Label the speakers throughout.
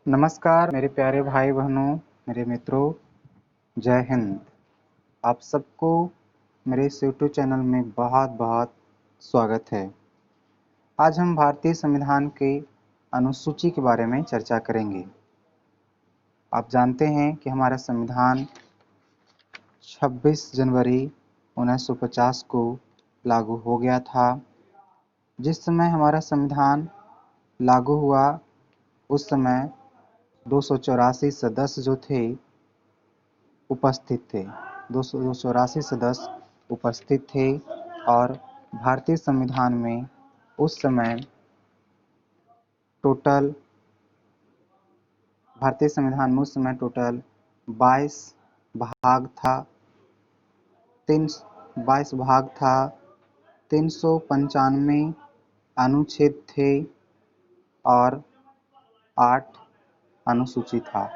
Speaker 1: नमस्कार मेरे प्यारे भाई बहनों, मेरे मित्रों, जय हिंद। आप सबको मेरे इस यूट्यूब चैनल में बहुत बहुत स्वागत है। आज हम भारतीय संविधान के अनुसूची के बारे में चर्चा करेंगे। आप जानते हैं कि हमारा संविधान 26 जनवरी 1950 को लागू हो गया था। जिस समय हमारा संविधान लागू हुआ उस समय 284 सदस्य जो थे उपस्थित थे। 284 सदस्य उपस्थित थे और भारतीय संविधान में उस समय टोटल 22 भाग था। 395 अनुच्छेद थे और 8 अनुसूची था।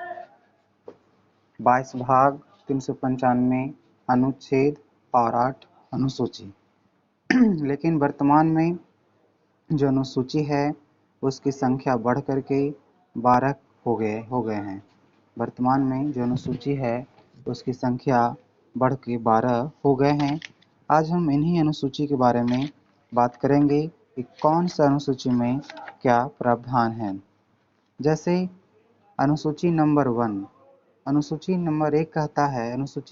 Speaker 1: 22 भाग, 395 अनुच्छेद और 8 अनुसूची। लेकिन वर्तमान में जो अनुसूची है उसकी संख्या बढ़ करके 12 हो गए हैं। वर्तमान में जो अनुसूची है उसकी संख्या बढ़ के 12 हो गए हैं। आज हम इन्हीं अनुसूची के बारे में बात करेंगे कि कौन सा अनुसूची में क्या प्रावधान है। जैसे अनुसूची नंबर 1, अनुसूची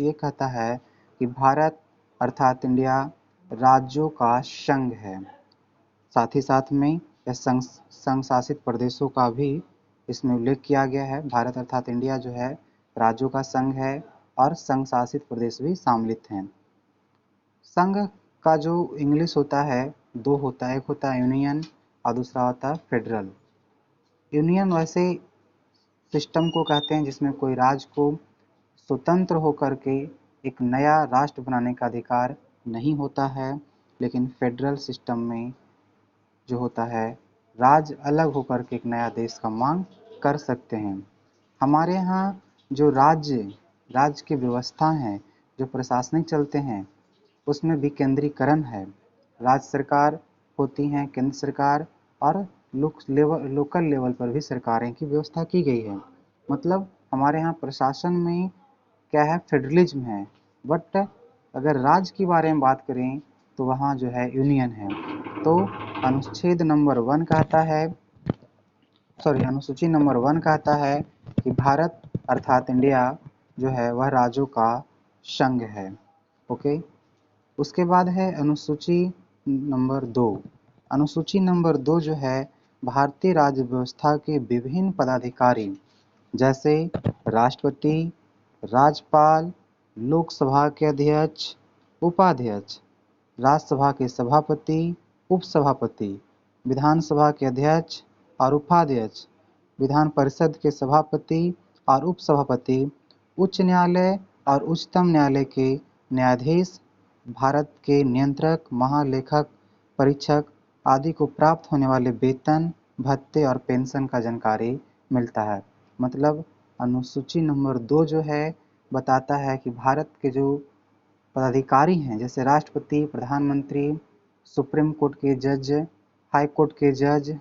Speaker 1: एक कहता है कि भारत अर्थात इंडिया राज्यों का संघ है। साथ ही साथ में यह संघ शासित प्रदेशों का भी इसमें उल्लेख किया गया है। भारत अर्थात इंडिया जो है राज्यों का संघ है और संघ शासित प्रदेश भी सम्मिलित हैं। संघ का जो इंग्लिश होता है दो होता है, एक होता है यूनियन और दूसरा होता है फेडरल। यूनियन वैसे सिस्टम को कहते हैं जिसमें कोई राज्य को स्वतंत्र होकर के एक नया राष्ट्र बनाने का अधिकार नहीं होता है। लेकिन फेडरल सिस्टम में जो होता है राज्य अलग होकर के एक नया देश का मांग कर सकते हैं। हमारे यहाँ जो राज्य की व्यवस्था है, जो प्रशासनिक चलते हैं, उसमें विकेंद्रीकरण है। राज्य सरकार होती हैं, केंद्र सरकार और लोकल लेवल पर भी सरकारें की व्यवस्था की गई है। मतलब हमारे यहाँ प्रशासन में क्या है, फेडरलिज्म है। बट अगर राज्य के बारे में बात करें तो वहाँ जो है यूनियन है। तो अनुसूची नंबर 1 कहता है कि भारत अर्थात इंडिया जो है वह राज्यों का संघ है। ओके। उसके बाद है अनुसूची नंबर 2। अनुसूची नंबर 2 जो है भारतीय राज्य व्यवस्था के विभिन्न पदाधिकारी जैसे राष्ट्रपति, राज्यपाल, लोकसभा के अध्यक्ष, उपाध्यक्ष, राज्यसभा के सभापति, उपसभापति, विधानसभा के अध्यक्ष और उपाध्यक्ष, विधान परिषद के सभापति और उपसभापति, उच्च न्यायालय और उच्चतम न्यायालय के न्यायाधीश, भारत के नियंत्रक, महालेखक, परीक्षक आदि को प्राप्त होने वाले वेतन, भत्ते और पेंशन का जानकारी मिलता है। मतलब अनुसूची नंबर 2 जो है बताता है कि भारत के जो पदाधिकारी हैं जैसे राष्ट्रपति, प्रधानमंत्री, सुप्रीम कोर्ट के जज, हाई कोर्ट के जज,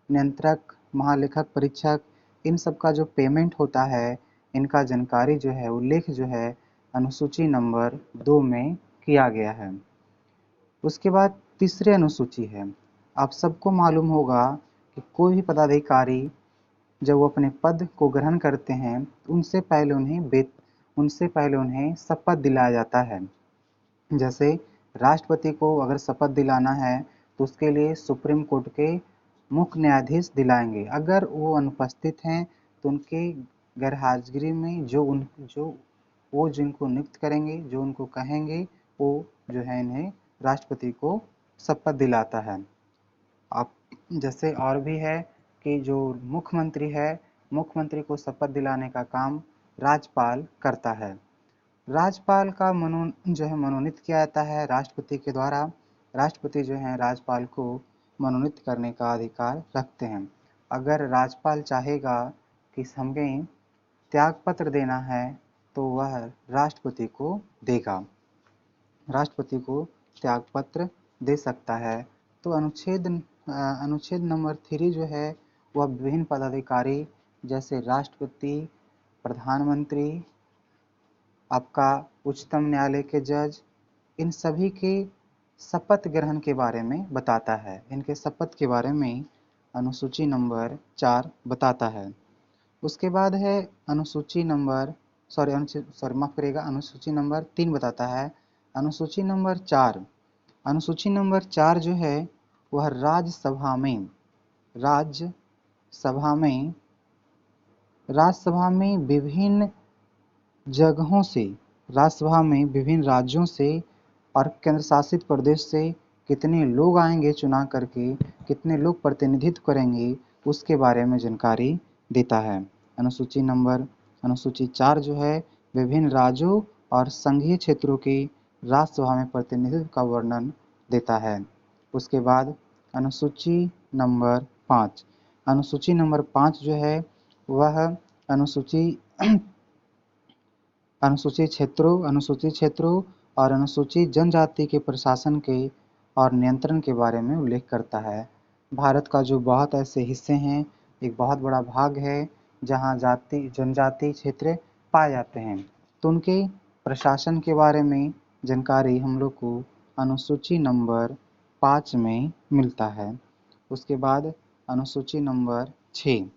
Speaker 1: नियंत्रक, महालेखक परीक्षक, इन सब का जो पेमेंट होता है, इनका जानकारी जो है, उल्लेख जो है अनुसूची नंबर 2 में किया गया है। उसके बाद तीसरी अनुसूची है। आप सबको मालूम होगा कि कोई भी पदाधिकारी जब वो अपने पद को ग्रहण करते हैं उनसे पहले उन्हें शपथ दिलाया जाता है। जैसे राष्ट्रपति को अगर शपथ दिलाना है तो उसके लिए सुप्रीम कोर्ट के मुख्य न्यायाधीश दिलाएंगे। अगर वो अनुपस्थित हैं तो उनके गैरहाजिरी में जो वो जिनको नियुक्त करेंगे, जो उनको कहेंगे, वो जो है इन्हें राष्ट्रपति को शपथ दिलाता है। आप जैसे और भी है कि जो मुख्यमंत्री है, मुख्यमंत्री को शपथ दिलाने का काम राज्यपाल करता है। राज्यपाल का मनोनीत किया जाता है राष्ट्रपति के द्वारा। राष्ट्रपति जो है राज्यपाल को मनोनीत करने का अधिकार रखते हैं। अगर राज्यपाल चाहेगा कि हमें त्याग पत्र देना है तो वह राष्ट्रपति को देगा, राष्ट्रपति को त्याग पत्र दे सकता है। तो अनुच्छेद नंबर 3 जो है वह विभिन्न पदाधिकारी जैसे राष्ट्रपति, प्रधानमंत्री, आपका उच्चतम न्यायालय के जज, इन सभी के शपथ ग्रहण के बारे में बताता है। इनके शपथ के बारे में अनुसूची नंबर 4 बताता है। उसके बाद है अनुसूची नंबर माफ करिएगा, अनुसूची नंबर 3 बताता है। अनुसूची नंबर 4, अनुसूची नंबर 4 जो है वह राज्यसभा में विभिन्न जगहों से, राज्यसभा में विभिन्न राज्यों से और केंद्र शासित प्रदेश से कितने लोग आएंगे चुनाव करके, कितने लोग प्रतिनिधित्व करेंगे, उसके बारे में जानकारी देता है। अनुसूची 4 जो है विभिन्न राज्यों और संघीय क्षेत्रों की राज्यसभा में प्रतिनिधित्व का वर्णन देता है। उसके बाद अनुसूची नंबर 5, अनुसूची नंबर 5 जो है वह अनुसूचित क्षेत्रों और अनुसूचित जनजाति के प्रशासन के और नियंत्रण के बारे में उल्लेख करता है। भारत का जो बहुत ऐसे हिस्से हैं, एक बहुत बड़ा भाग है जहाँ जनजाति क्षेत्र पाए जाते हैं, तो उनके प्रशासन के बारे में जानकारी हम लोग को अनुसूची नंबर 5 में मिलता है। उसके बाद अनुसूची नंबर 6,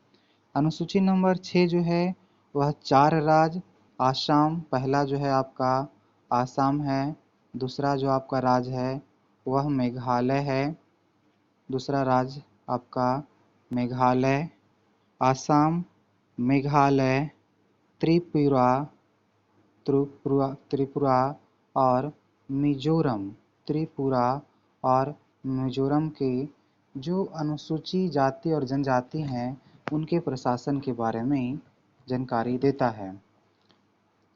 Speaker 1: अनुसूची नंबर 6 जो है वह 4 राज्य, आसाम पहला जो है आपका आसाम है, दूसरा जो आपका राज्य है वह मेघालय है, दूसरा राज्य आपका मेघालय, आसाम, मेघालय, त्रिपुरा और मिजोरम। त्रिपुरा और मिजोरम के जो अनुसूचित जाति और जनजाति हैं उनके प्रशासन के बारे में जानकारी देता है।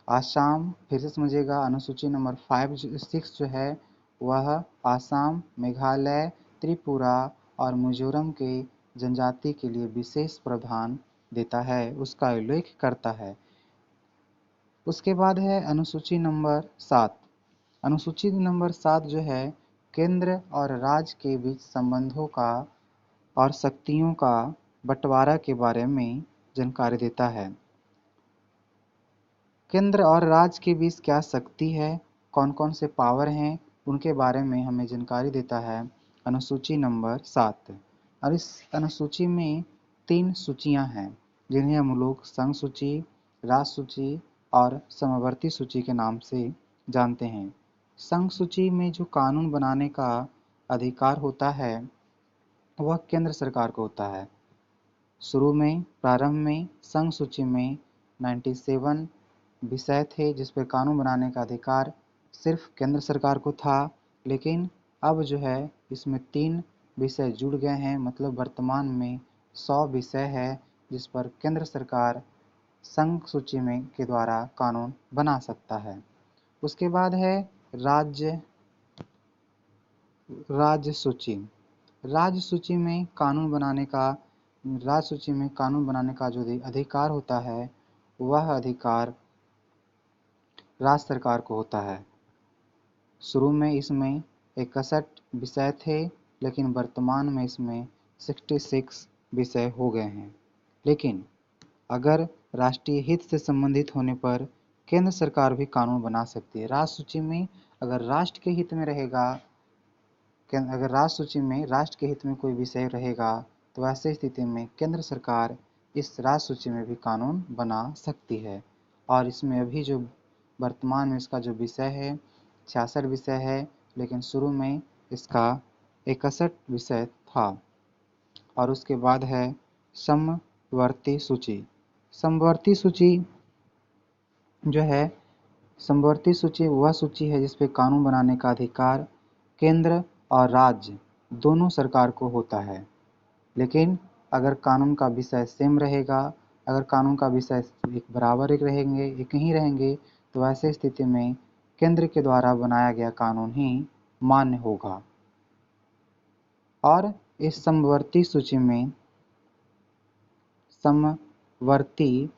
Speaker 1: आसाम, फिर से समझिएगा, अनुसूची नंबर 6 जो है वह आसाम, मेघालय, त्रिपुरा और मिजोरम के जनजाति के लिए विशेष प्रावधान देता है, उसका उल्लेख करता है। उसके बाद है अनुसूची नंबर 7, अनुसूची नंबर 7 जो है केंद्र और राज्य के बीच संबंधों का और शक्तियों का बंटवारा के बारे में जानकारी देता है। केंद्र और राज्य के बीच क्या शक्ति है, कौन कौन से पावर हैं, उनके बारे में हमें जानकारी देता है अनुसूची नंबर 7। और इस अनुसूची में 3 सूचियां हैं जिन्हें हम लोग संघ सूची, राज्य सूची और समवर्ती सूची के नाम से जानते हैं। संघ सूची में जो कानून बनाने का अधिकार होता है वह केंद्र सरकार को होता है। प्रारंभ में संघ सूची में 97 विषय थे जिस पर कानून बनाने का अधिकार सिर्फ केंद्र सरकार को था, लेकिन अब जो है इसमें 3 विषय जुड़ गए हैं, मतलब वर्तमान में 100 विषय है जिस पर केंद्र सरकार संघ सूची में के द्वारा कानून बना सकता है। उसके बाद है राज्य सूची। राज्य सूची में कानून बनाने का जो अधिकार होता है वह अधिकार राज्य सरकार को होता है। शुरू में इसमें 61 विषय थे, लेकिन वर्तमान में इसमें 66 विषय हो गए हैं। लेकिन अगर राष्ट्रीय हित से संबंधित होने पर केंद्र सरकार भी कानून बना सकती है। राज्य सूची में अगर राष्ट्र के हित में रहेगा, अगर राज्य सूची में राष्ट्र के हित में कोई विषय रहेगा तो ऐसे स्थिति में केंद्र सरकार इस राज्य सूची में भी कानून बना सकती है। और इसमें अभी जो वर्तमान में इसका जो विषय है 66 विषय है, लेकिन शुरू में इसका 61 विषय था। और उसके बाद है समवर्ती सूची। समवर्ती सूची जो है, समवर्ती सूची वह सूची है जिस पे कानून बनाने का अधिकार केंद्र और राज्य दोनों सरकार को होता है। लेकिन अगर कानून का विषय सेम रहेगा, अगर कानून का विषय एक बराबर एक ही रहेंगे तो ऐसे स्थिति में केंद्र के द्वारा बनाया गया कानून ही मान्य होगा। और इस समवर्ती सूची में समवर्ती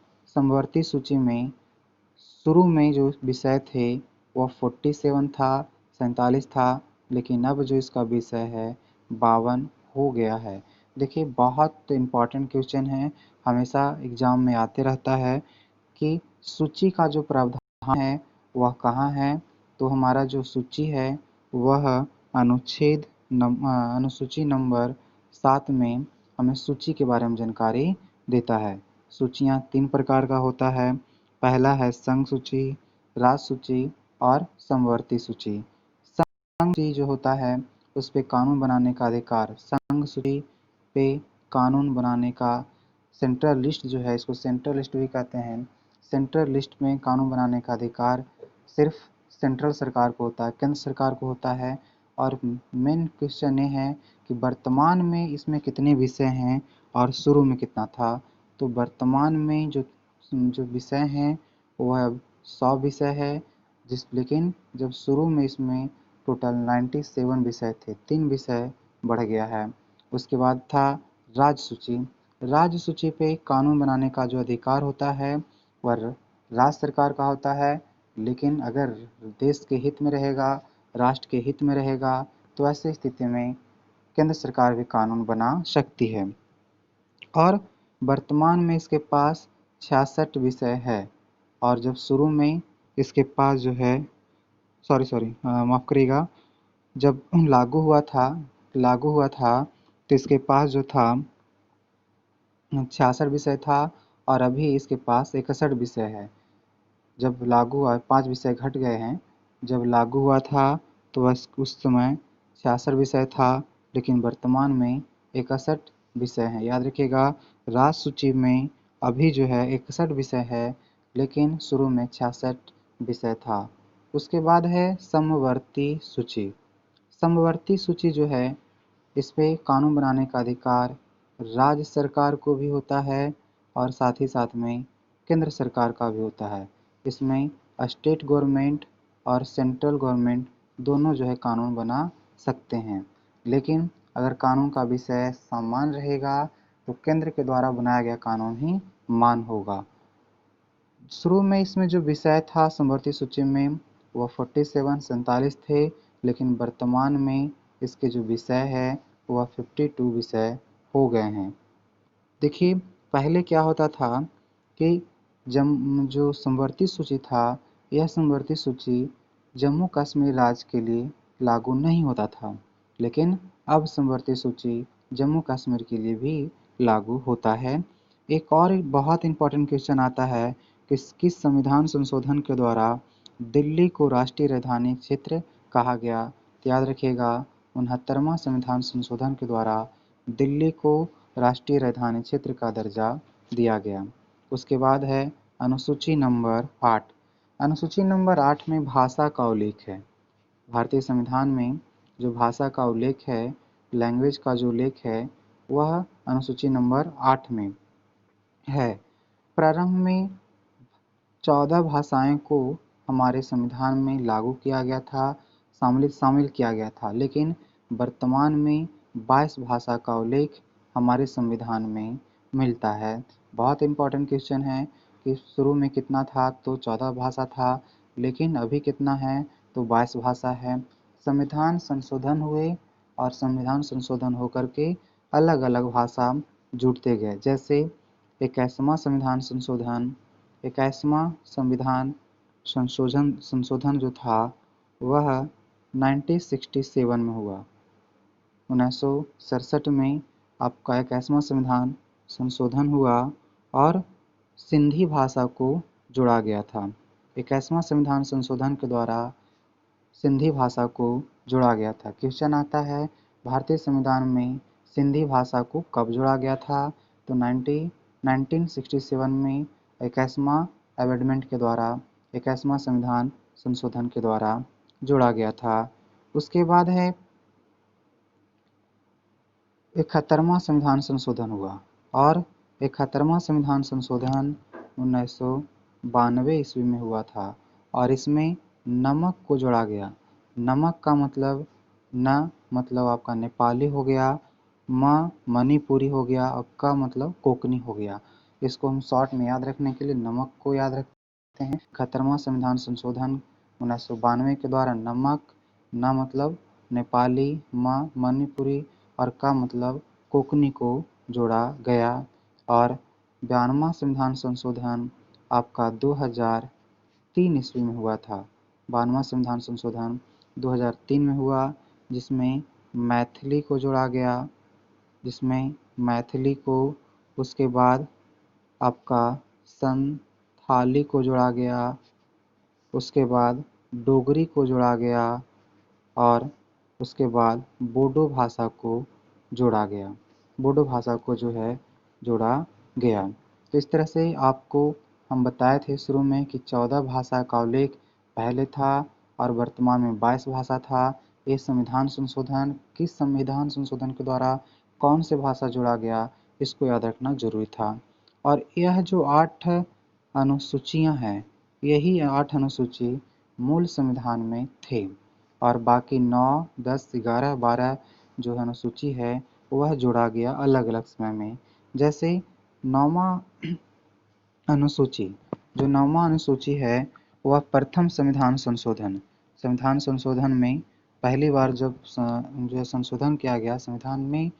Speaker 1: सूची में शुरू में जो विषय थे वह 47 था, 47 था, लेकिन अब जो इसका विषय है 52 हो गया है। देखिए बहुत इम्पॉर्टेंट क्वेश्चन है, हमेशा एग्जाम में आते रहता है कि सूची का जो प्रावधान है वह कहाँ है। तो हमारा जो सूची है वह अनुसूची नंबर 7 में हमें सूची के बारे में जानकारी देता है। सूचियाँ 3 प्रकार का होता है। पहला है संघ सूची, राज्य सूची और समवर्ती सूची। संघ सूची जो होता है उस पे कानून बनाने का अधिकार, संघ सूची पे कानून बनाने का, सेंट्रल लिस्ट जो है इसको सेंट्रल लिस्ट भी कहते हैं, सेंट्रल लिस्ट में कानून बनाने का अधिकार सिर्फ सेंट्रल सरकार को होता है, केंद्र सरकार को होता है। और मेन क्वेश्चन ये है कि वर्तमान में इसमें कितने विषय हैं और शुरू में कितना था। तो वर्तमान में जो विषय हैं वह 100 विषय है, लेकिन जब शुरू में इसमें टोटल 97 विषय थे, 3 विषय बढ़ गया है। उसके बाद था राज्य सूची। राज्य सूची पे कानून बनाने का जो अधिकार होता है वह राज्य सरकार का होता है, लेकिन अगर देश के हित में रहेगा, राष्ट्र के हित में रहेगा, तो ऐसी स्थिति में केंद्र सरकार भी कानून बना सकती है। और वर्तमान में इसके पास 66 विषय है, और जब शुरू में इसके पास जो है माफ़ करिएगा, जब लागू हुआ था तो इसके पास जो था 66 विषय था, और अभी इसके पास 61 विषय है। जब लागू हुआ 5 विषय घट गए हैं। जब लागू हुआ था तो बस उस समय 66 विषय था, लेकिन वर्तमान में 61 विषय हैं। याद रखिएगा, राज्य सूची में अभी जो है 61 विषय है, लेकिन शुरू में 66 विषय था। उसके बाद है समवर्ती सूची। समवर्ती सूची जो है इस पे कानून बनाने का अधिकार राज्य सरकार को भी होता है, और साथ ही साथ में केंद्र सरकार का भी होता है। इसमें स्टेट गवर्नमेंट और सेंट्रल गवर्नमेंट दोनों जो है कानून बना सकते हैं, लेकिन अगर कानून का विषय समान रहेगा तो केंद्र के द्वारा बनाया गया कानून ही मान होगा। शुरू में इसमें जो विषय था समवर्ती सूची में वह 47 थे, लेकिन वर्तमान में इसके जो विषय है वह 52 विषय हो गए हैं। देखिए पहले क्या होता था कि जो समवर्ती सूची था, यह समवर्ती सूची जम्मू कश्मीर राज्य के लिए लागू नहीं होता था, लेकिन अब समवर्ती सूची जम्मू कश्मीर के लिए भी लागू होता है। एक और बहुत इम्पोर्टेंट क्वेश्चन आता है कि किस संविधान संशोधन के द्वारा दिल्ली को राष्ट्रीय राजधानी क्षेत्र कहा गया। तो याद रखिएगा 69वां संविधान संशोधन के द्वारा दिल्ली को राष्ट्रीय राजधानी क्षेत्र का दर्जा दिया गया। उसके बाद है अनुसूची नंबर 8। अनुसूची नंबर 8 में भाषा का उल्लेख है। भारतीय संविधान में जो भाषा का उल्लेख है, लैंग्वेज का जो उल्लेख है, वह अनुसूची नंबर 8 में है। प्रारंभ में 14 भाषाएं को हमारे संविधान में लागू किया गया था, शामिल किया गया था, लेकिन वर्तमान में 22 भाषा का उल्लेख हमारे संविधान में मिलता है। बहुत इम्पोर्टेंट क्वेश्चन है कि शुरू में कितना था, तो 14 भाषा था, लेकिन अभी कितना है, तो 22 भाषा है। संविधान संशोधन हुए और संविधान संशोधन होकर के अलग अलग भाषा जुड़ते गए। जैसे 21वां संविधान संशोधन जो था वह 1967 में हुआ। 1967 में आपका 21वां संविधान संशोधन हुआ और सिंधी भाषा को जोड़ा गया था। 21वां संविधान संशोधन के द्वारा सिंधी भाषा को जोड़ा गया था। क्वेश्चन आता है भारतीय संविधान में सिंधी भाषा को कब जोड़ा गया था, तो 1967 में 21वां अमेंडमेंट के द्वारा 21वां संविधान संशोधन के द्वारा जोड़ा गया था। उसके बाद है 71वां संविधान संशोधन हुआ, और 71वां संविधान संशोधन 1992 ईस्वी में हुआ था, और इसमें नमक को जोड़ा गया। नमक का मतलब न मतलब आपका नेपाली हो गया, म मणिपुरी हो गया, और क मतलब कोकनी हो गया। इसको हम शॉर्ट में याद रखने के लिए नमक को याद रखते हैं। 71वां संविधान संशोधन 1992 के द्वारा नमक, न मतलब नेपाली, म मणिपुरी और का मतलब कोंकणी को जोड़ा गया और 92वां संविधान संशोधन आपका 2003 ईस्वी में हुआ था। 92वां संविधान संशोधन 2003 में हुआ, जिसमें मैथिली को जोड़ा गया, जिसमें मैथिली को, उसके बाद आपका संथाली को जोड़ा गया, उसके बाद डोगरी को जोड़ा गया और उसके बाद बोडो भाषा को जोड़ा गया। बोडो भाषा को जो है जोड़ा गया। तो इस तरह से आपको हम बताए थे शुरू में कि 14 भाषा का उल्लेख पहले था और वर्तमान में 22 भाषा था। ये संविधान संशोधन किस संविधान संशोधन के द्वारा कौन से भाषा जोड़ा गया, इसको याद रखना जरूरी था। और यह जो 8 अनुसूचियां हैं, यही 8 अनुसूची मूल संविधान में थे और बाकी 9, 10, 11, 12 जो अनुसूची है वह जोड़ा गया अलग अलग समय में। जैसे 9वां अनुसूची, जो 9वां अनुसूची है वह प्रथम संविधान संशोधन। संविधान संशोधन में पहली बार जब जो संशोधन किया गया संविधान में,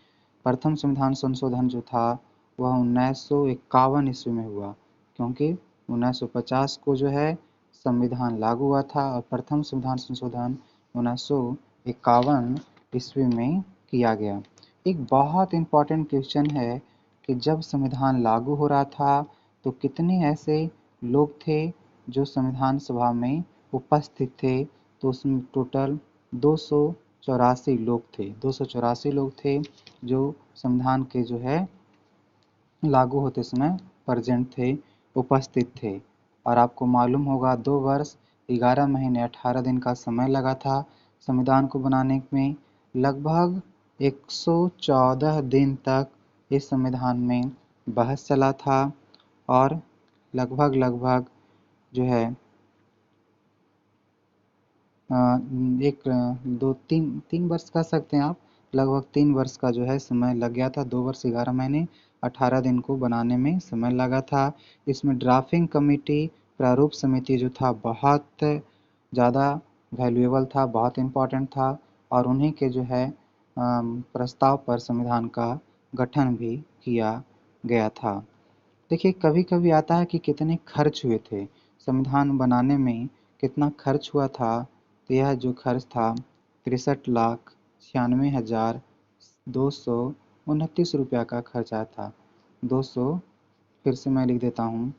Speaker 1: प्रथम संविधान संशोधन जो था वह 1951 ईस्वी में हुआ, क्योंकि 1950 को जो है संविधान लागू हुआ था और प्रथम संविधान संशोधन 1951 ईस्वी में किया गया। एक बहुत इम्पॉर्टेंट क्वेश्चन है कि जब संविधान लागू हो रहा था तो कितने ऐसे लोग थे जो संविधान सभा में उपस्थित थे, तो उसमें टोटल 284 लोग थे। 284 लोग थे जो संविधान के जो है लागू होते समय प्रेजेंट थे, उपस्थित थे। और आपको मालूम होगा 2 वर्ष 11 महीने 18 दिन का समय लगा था संविधान को बनाने में। लगभग 114 दिन तक इस संविधान में बहस चला था और लगभग जो है एक 2-3 वर्ष कह सकते हैं आप, लगभग 3 वर्ष का जो है समय लग गया था। 2 वर्ष 11 महीने 18 दिन को बनाने में समय लगा था। इसमें ड्राफ्टिंग कमेटी, प्रारूप समिति जो था बहुत ज़्यादा वैल्यूएबल था, बहुत इम्पोर्टेंट था और उन्हीं के जो है प्रस्ताव पर संविधान का गठन भी किया गया था। देखिए कभी कभी आता है कि कितने खर्च हुए थे संविधान बनाने में, कितना खर्च हुआ था। तो यह जो खर्च था 63,96,229 रुपया का खर्च आया था। 200 फिर से मैं लिख देता हूँ,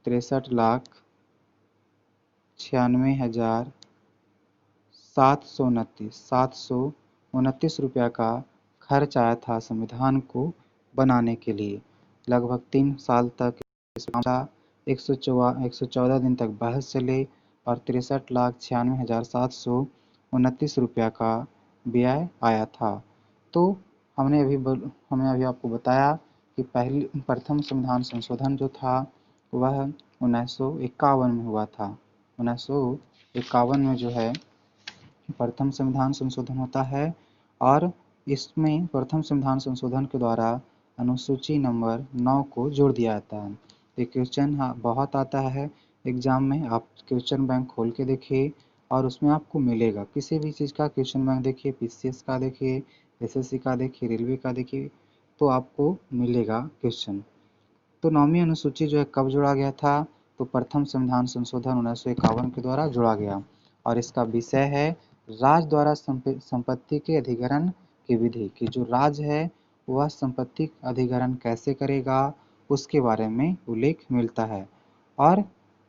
Speaker 1: 63,96,729 रुपया का खर्च आया था संविधान को बनाने के लिए। लगभग 3 साल तक 114 दिन तक बहस चले और 63,96,729 रुपया का व्यय आया था। तो हमने अभी आपको बताया कि प्रथम संविधान संशोधन जो था वह 1951 में हुआ था। 1951 में जो है प्रथम संविधान संशोधन होता है और इसमें प्रथम संविधान संशोधन के द्वारा अनुसूची नंबर 9 को जोड़ दिया जाता है। ये क्वेश्चन बहुत आता है एग्जाम में, आप क्वेश्चन बैंक खोल के देखिए और उसमें आपको मिलेगा। किसी भी चीज़ का क्वेश्चन बैंक देखिए, पीसीएस का देखिए, एसएससी का देखिए, रेलवे का देखिए, तो आपको मिलेगा क्वेश्चन। तो 9वीं अनुसूची जो है कब जोड़ा गया था, तो प्रथम संविधान संशोधन 1951 के द्वारा जोड़ा गया और इसका विषय है राज्य द्वारा संपत्ति के अधिग्रहण की विधि, कि जो राज्य है वह संपत्ति अधिग्रहण कैसे करेगा उसके बारे में उल्लेख मिलता है। और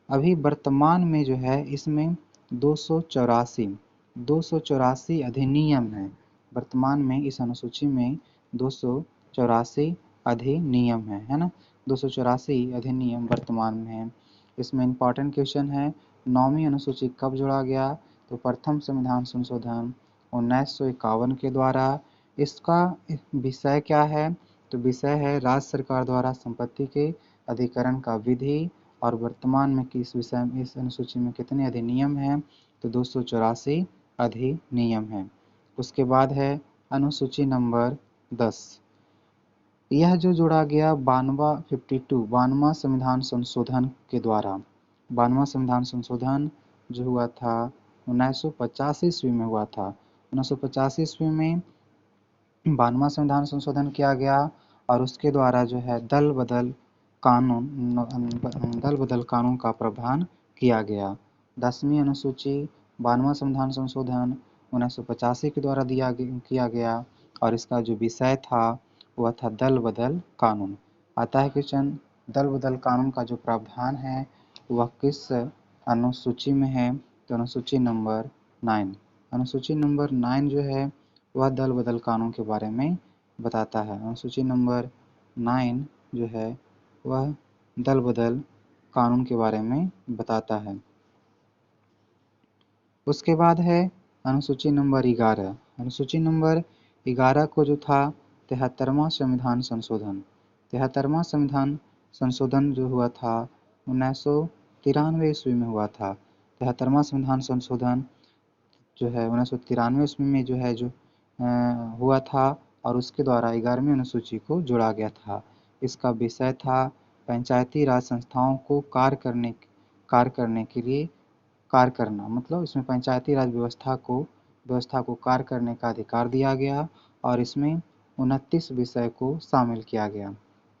Speaker 1: अभी वर्तमान में जो है इसमें 284 अधिनियम है। वर्तमान में इस अनुसूची में 284 अधिनियम है ना। 284 अधिनियम वर्तमान में है। इसमें इम्पॉर्टेंट क्वेश्चन है 9वीं अनुसूची कब जोड़ा गया, तो प्रथम संविधान संशोधन 1951 के द्वारा। इसका विषय क्या है, तो विषय है राज्य सरकार द्वारा संपत्ति के अधिग्रहण का विधि। और वर्तमान में किस विषय में इस अनुसूची में कितने अधिनियम हैं, तो 284 अधिनियम है। उसके बाद है अनुसूची नंबर 10। यह जो जोड़ा गया 92वां संविधान संशोधन के द्वारा। 92वां संविधान संशोधन जो हुआ था 1985 ईस्वी में हुआ था। 1985 ईस्वी में 92वां संविधान संशोधन किया गया और उसके द्वारा जो है दल बदल कानून का प्रावधान किया गया। 10वीं अनुसूची 92वां संविधान संशोधन 1985 के द्वारा किया गया और इसका जो विषय था वह था दल बदल कानून। आता है क्वेश्चन, दल बदल कानून का जो प्रावधान है वह किस अनुसूची में है? तो अनुसूची नंबर 9। अनुसूची नंबर 9 जो है वह दल बदल कानून के बारे में बताता है। अनुसूची नंबर 9 जो है वह दल बदल कानून के बारे में बताता है। उसके बाद है अनुसूची नंबर 11। अनुसूची नंबर 11 को जो था 73वां संविधान संशोधन। 73वां संविधान संशोधन जो हुआ था 1993 ईस्वी में हुआ था। 73वां संविधान संशोधन जो है 1993 ईस्वी में हुआ था और उसके द्वारा 11वीं अनुसूची को जोड़ा गया था। इसका विषय था पंचायती राज संस्थाओं को कार्य करने के लिए कार्य करना, मतलब इसमें पंचायती राज व्यवस्था को कार्य करने का अधिकार दिया गया और इसमें 29 विषय को शामिल किया गया।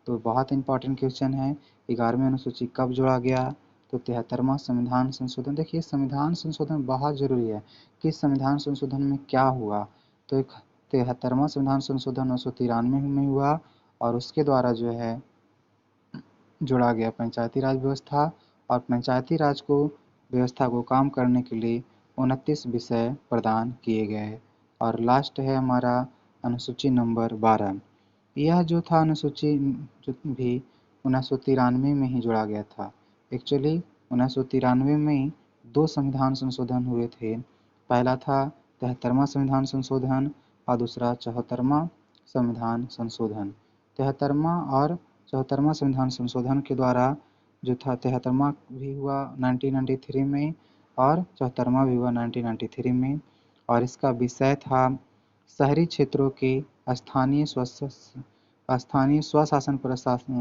Speaker 1: तो बहुत इंपॉर्टेंट क्वेश्चन है, 11वीं अनुसूची कब जोड़ा गया? तो 73वां संविधान संशोधन। देखिए संविधान संशोधन बहुत ज़रूरी है कि संविधान संशोधन में क्या हुआ। तो 73वां संविधान संशोधन 1993 में हुआ और उसके द्वारा जो है जोड़ा गया पंचायती राज व्यवस्था और पंचायती राज को व्यवस्था को काम करने के लिए 29 विषय प्रदान किए गए। और लास्ट है हमारा अनुसूची नंबर 12। यह जो था अनुसूची जो भी 1993 में ही जोड़ा गया था। एक्चुअली 1993 में 2 संविधान संशोधन हुए थे। पहला था 73वां संविधान संशोधन और दूसरा 74वां संविधान संशोधन। 73वां और 74वां संविधान संशोधन के द्वारा जो था 73वां भी हुआ 1993 में और 74वां भी हुआ 1993 में और इसका विषय था शहरी क्षेत्रों के स्थानीय स्वशासन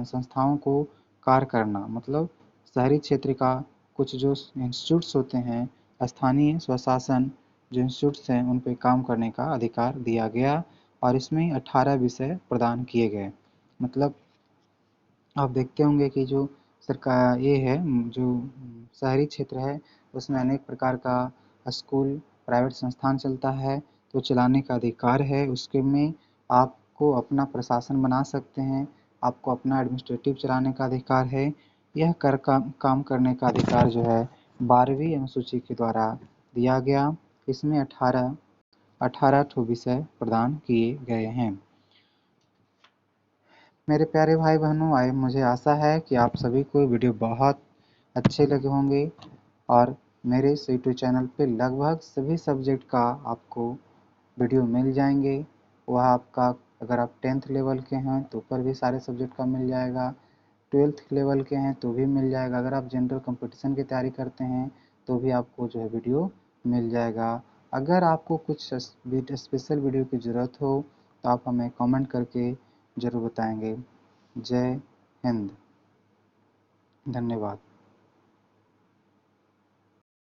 Speaker 1: संस्थाओं को कार्य करना। मतलब शहरी क्षेत्र का कुछ जो इंस्टीट्यूट्स होते हैं, स्थानीय स्वशासन जो इंस्टीट्यूट्स हैं उन पे काम करने का अधिकार दिया गया और इसमें 18 विषय प्रदान किए गए। मतलब आप देखते होंगे कि जो सरकार ये है जो शहरी क्षेत्र है उसमें अनेक प्रकार का स्कूल, प्राइवेट संस्थान चलता है, तो चलाने का अधिकार है उसके में आपको अपना प्रशासन बना सकते हैं, आपको अपना एडमिनिस्ट्रेटिव चलाने का अधिकार है। यह काम करने का अधिकार जो है 12वीं अनुसूची के द्वारा दिया गया। इसमें 18 ठो विषय प्रदान किए गए हैं। मेरे प्यारे भाई बहनों, मुझे आशा है कि आप सभी को वीडियो बहुत अच्छे लगे होंगे और मेरे इस यूट्यूब चैनल पे लगभग सभी सब्जेक्ट का आपको वीडियो मिल जाएंगे। वह आपका अगर आप 10th लेवल के हैं तो ऊपर भी सारे सब्जेक्ट का मिल जाएगा, 12th लेवल के हैं तो भी मिल जाएगा, अगर आप जनरल कंपटीशन की तैयारी करते हैं तो भी आपको जो है वीडियो मिल जाएगा। अगर आपको कुछ स्पेशल वीडियो की ज़रूरत हो तो आप हमें कमेंट करके ज़रूर बताएंगे। जय हिंद, धन्यवाद।